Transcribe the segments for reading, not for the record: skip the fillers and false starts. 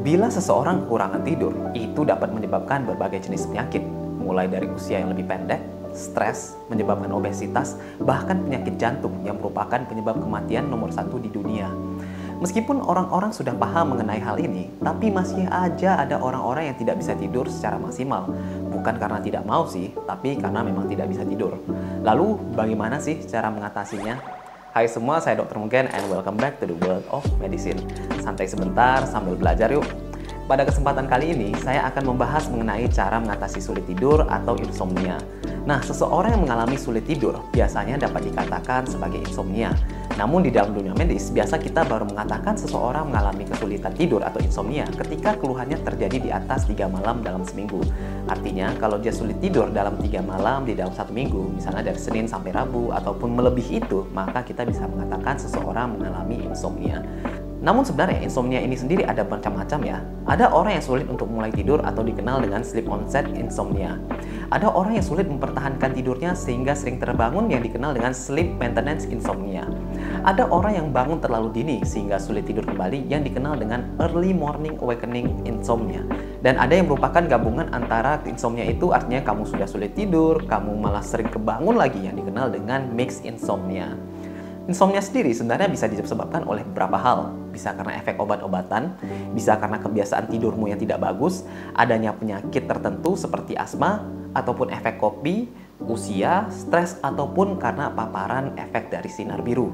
Bila seseorang kekurangan tidur, itu dapat menyebabkan berbagai jenis penyakit, mulai dari usia yang lebih pendek, stres, menyebabkan obesitas, bahkan penyakit jantung yang merupakan penyebab kematian nomor 1 di dunia. Meskipun orang-orang sudah paham mengenai hal ini, tapi masih aja ada orang-orang yang tidak bisa tidur secara maksimal. Bukan karena tidak mau sih, tapi karena memang tidak bisa tidur. Lalu, bagaimana sih cara mengatasinya? Hai semua, saya Dr. Mugen and welcome back to the world of medicine. Santai sebentar sambil belajar yuk. Pada kesempatan kali ini, saya akan membahas mengenai cara mengatasi sulit tidur atau insomnia. Nah, seseorang yang mengalami sulit tidur biasanya dapat dikatakan sebagai insomnia. Namun di dalam dunia medis, biasa kita baru mengatakan seseorang mengalami kesulitan tidur atau insomnia ketika keluhannya terjadi di atas 3 malam dalam seminggu. Artinya, kalau dia sulit tidur dalam 3 malam di dalam 1 minggu, misalnya dari Senin sampai Rabu, ataupun melebihi itu, maka kita bisa mengatakan seseorang mengalami insomnia. Namun sebenarnya insomnia ini sendiri ada macam-macam ya. Ada orang yang sulit untuk mulai tidur atau dikenal dengan sleep onset insomnia. Ada orang yang sulit mempertahankan tidurnya sehingga sering terbangun yang dikenal dengan sleep maintenance insomnia. Ada orang yang bangun terlalu dini sehingga sulit tidur kembali yang dikenal dengan early morning awakening insomnia. Dan ada yang merupakan gabungan antara insomnia itu artinya kamu sudah sulit tidur, kamu malah sering kebangun lagi yang dikenal dengan mixed insomnia. Insomnia sendiri sebenarnya bisa disebabkan oleh beberapa hal. Bisa karena efek obat-obatan, bisa karena kebiasaan tidurmu yang tidak bagus, adanya penyakit tertentu seperti asma, ataupun efek kopi, usia, stres, ataupun karena paparan efek dari sinar biru.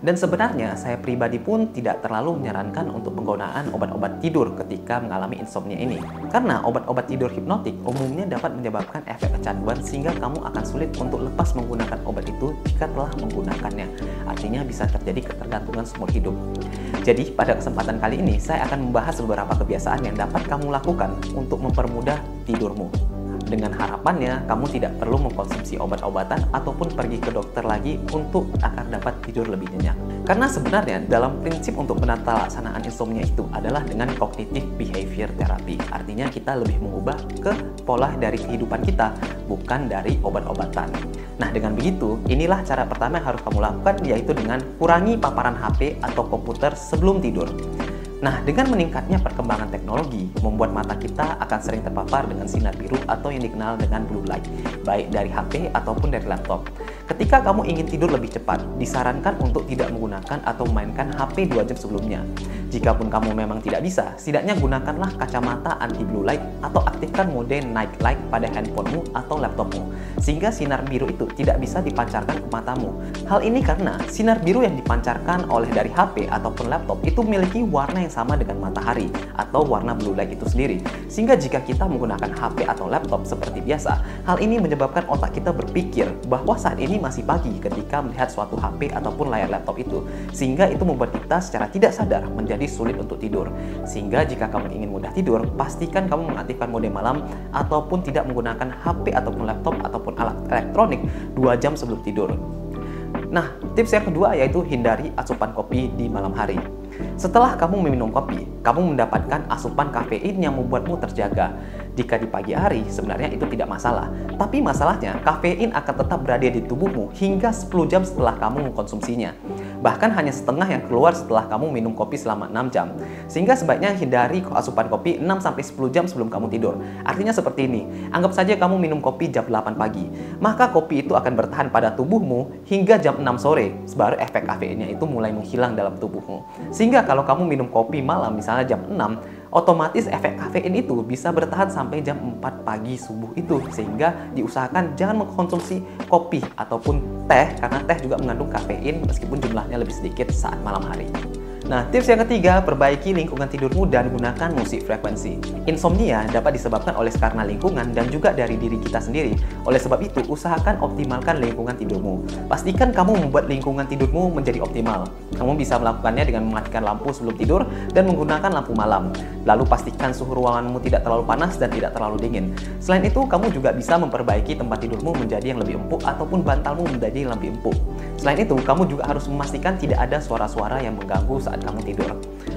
Dan sebenarnya saya pribadi pun tidak terlalu menyarankan untuk penggunaan obat-obat tidur ketika mengalami insomnia ini. Karena obat-obat tidur hipnotik umumnya dapat menyebabkan efek kecanduan sehingga kamu akan sulit untuk lepas menggunakan obat itu jika telah menggunakannya. Artinya bisa terjadi ketergantungan seumur hidup. Jadi pada kesempatan kali ini saya akan membahas beberapa kebiasaan yang dapat kamu lakukan untuk mempermudah tidurmu. Dengan harapannya, kamu tidak perlu mengkonsumsi obat-obatan ataupun pergi ke dokter lagi untuk agar dapat tidur lebih nyenyak. Karena sebenarnya dalam prinsip untuk penata laksanaan insomnia itu adalah dengan cognitive behavior therapy. Artinya kita lebih mengubah ke pola dari kehidupan kita, bukan dari obat-obatan. Nah, dengan begitu, inilah cara pertama yang harus kamu lakukan, yaitu dengan kurangi paparan HP atau komputer sebelum tidur. Nah, dengan meningkatnya perkembangan teknologi, membuat mata kita akan sering terpapar dengan sinar biru atau yang dikenal dengan blue light, baik dari HP ataupun dari laptop. Ketika kamu ingin tidur lebih cepat, disarankan untuk tidak menggunakan atau memainkan HP 2 jam sebelumnya. Jikapun kamu memang tidak bisa, setidaknya gunakanlah kacamata anti blue light atau aktifkan mode night light pada handphonemu atau laptopmu, sehingga sinar biru itu tidak bisa dipancarkan ke matamu. Hal ini karena sinar biru yang dipancarkan oleh dari HP ataupun laptop itu memiliki warna yang sama dengan matahari atau warna blue light itu sendiri. Sehingga jika kita menggunakan HP atau laptop seperti biasa, hal ini menyebabkan otak kita berpikir bahwa saat ini masih pagi ketika melihat suatu HP ataupun layar laptop itu. Sehingga itu membuat kita secara tidak sadar menjadi sulit untuk tidur. Sehingga jika kamu ingin mudah tidur, pastikan kamu mengaktifkan mode malam ataupun tidak menggunakan HP ataupun laptop ataupun alat elektronik 2 jam sebelum tidur. Nah, tips yang kedua yaitu hindari asupan kopi di malam hari. Setelah kamu meminum kopi, kamu mendapatkan asupan kafein yang membuatmu terjaga. Jika di pagi hari, sebenarnya itu tidak masalah. Tapi masalahnya, kafein akan tetap berada di tubuhmu hingga 10 jam setelah kamu mengkonsumsinya. Bahkan hanya setengah yang keluar setelah kamu minum kopi selama 6 jam. Sehingga sebaiknya hindari asupan kopi 6-10 jam sebelum kamu tidur. Artinya seperti ini, anggap saja kamu minum kopi jam 8 pagi. Maka kopi itu akan bertahan pada tubuhmu hingga jam 6 sore. Baru efek kafeinnya itu mulai menghilang dalam tubuhmu. Sehingga kalau kamu minum kopi malam misalnya jam 6, otomatis efek kafein itu bisa bertahan sampai jam 4 pagi subuh itu. Sehingga diusahakan jangan mengkonsumsi kopi ataupun teh, karena teh juga mengandung kafein meskipun jumlahnya lebih sedikit saat malam hari. Nah, tips yang ketiga, perbaiki lingkungan tidurmu dan gunakan musik frekuensi. Insomnia dapat disebabkan oleh karena lingkungan dan juga dari diri kita sendiri. Oleh sebab itu, usahakan optimalkan lingkungan tidurmu. Pastikan kamu membuat lingkungan tidurmu menjadi optimal. Kamu bisa melakukannya dengan mematikan lampu sebelum tidur dan menggunakan lampu malam. Lalu pastikan suhu ruanganmu tidak terlalu panas dan tidak terlalu dingin. Selain itu, kamu juga bisa memperbaiki tempat tidurmu menjadi yang lebih empuk ataupun bantalmu menjadi yang lebih empuk. Selain itu, kamu juga harus memastikan tidak ada suara-suara yang mengganggu saat kamu tidur.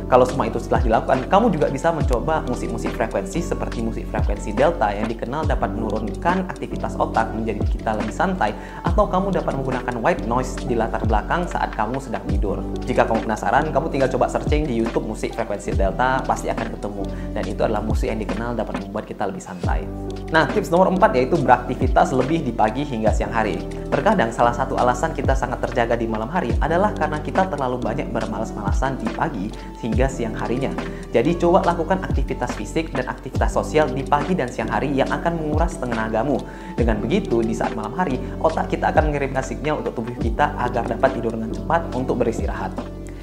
Kalau semua itu setelah dilakukan, kamu juga bisa mencoba musik-musik frekuensi seperti musik frekuensi delta yang dikenal dapat menurunkan aktivitas otak menjadi kita lebih santai, atau kamu dapat menggunakan white noise di latar belakang saat kamu sedang tidur. Jika kamu penasaran, kamu tinggal coba searching di YouTube musik frekuensi delta, pasti akan ketemu. Dan itu adalah musik yang dikenal dapat membuat kita lebih santai. Nah, tips nomor 4 yaitu beraktivitas lebih di pagi hingga siang hari. Terkadang salah satu alasan kita sangat terjaga di malam hari adalah karena kita terlalu banyak bermalas-malasan di pagi hingga siang harinya. Jadi coba lakukan aktivitas fisik dan aktivitas sosial di pagi dan siang hari yang akan menguras tenagamu. Dengan begitu, di saat malam hari, otak kita akan mengirimkan sinyal untuk tubuh kita agar dapat tidur dengan cepat untuk beristirahat.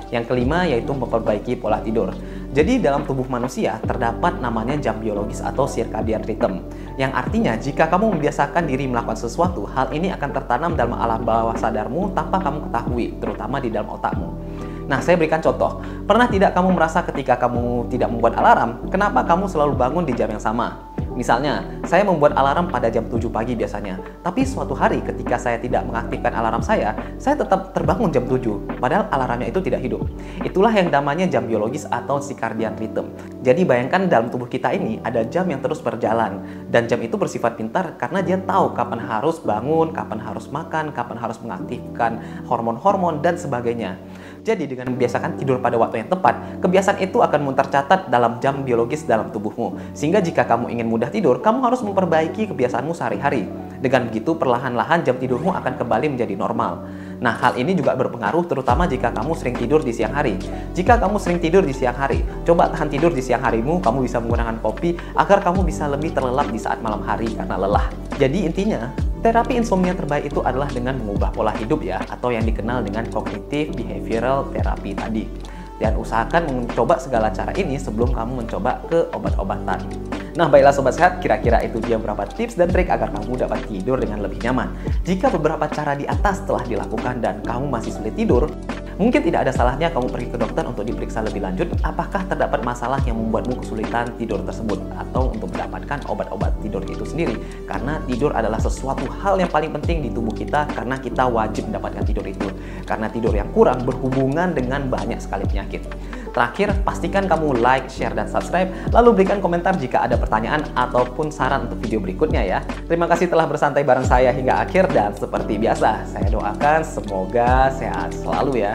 Yang kelima yaitu memperbaiki pola tidur. Jadi dalam tubuh manusia terdapat namanya jam biologis atau circadian rhythm, yang artinya jika kamu membiasakan diri melakukan sesuatu, hal ini akan tertanam dalam alam bawah sadarmu tanpa kamu ketahui, terutama di dalam otakmu. Nah, saya berikan contoh. Pernah tidak kamu merasa ketika kamu tidak membuat alarm, kenapa kamu selalu bangun di jam yang sama? Misalnya, saya membuat alarm pada jam 7 pagi biasanya. Tapi suatu hari ketika saya tidak mengaktifkan alarm saya tetap terbangun jam 7, padahal alarmnya itu tidak hidup. Itulah yang namanya jam biologis atau circadian rhythm. Jadi bayangkan dalam tubuh kita ini ada jam yang terus berjalan. Dan jam itu bersifat pintar karena dia tahu kapan harus bangun, kapan harus makan, kapan harus mengaktifkan hormon-hormon, dan sebagainya. Jadi dengan membiasakan tidur pada waktu yang tepat, kebiasaan itu akan tercatat dalam jam biologis dalam tubuhmu. Sehingga jika kamu ingin mudah tidur, kamu harus memperbaiki kebiasaanmu sehari-hari. Dengan begitu, perlahan-lahan jam tidurmu akan kembali menjadi normal. Nah, hal ini juga berpengaruh terutama jika kamu sering tidur di siang hari. Jika kamu sering tidur di siang hari, coba tahan tidur di siang harimu, kamu bisa menggunakan kopi agar kamu bisa lebih terlelap di saat malam hari karena lelah. Jadi intinya, terapi insomnia terbaik itu adalah dengan mengubah pola hidup ya, atau yang dikenal dengan cognitive behavioral therapy tadi. Dan usahakan mencoba segala cara ini sebelum kamu mencoba ke obat-obatan. Nah, baiklah Sobat Sehat, kira-kira itu dia beberapa tips dan trik agar kamu dapat tidur dengan lebih nyaman. Jika beberapa cara di atas telah dilakukan dan kamu masih sulit tidur, mungkin tidak ada salahnya kamu pergi ke dokter untuk diperiksa lebih lanjut apakah terdapat masalah yang membuatmu kesulitan tidur tersebut, atau untuk mendapatkan obat-obat tidur itu sendiri. Karena tidur adalah sesuatu hal yang paling penting di tubuh kita karena kita wajib mendapatkan tidur itu. Karena tidur yang kurang berhubungan dengan banyak sekali penyakit. Terakhir, pastikan kamu like, share, dan subscribe, lalu berikan komentar jika ada pertanyaan ataupun saran untuk video berikutnya ya. Terima kasih telah bersantai bareng saya hingga akhir, dan seperti biasa, saya doakan semoga sehat selalu ya.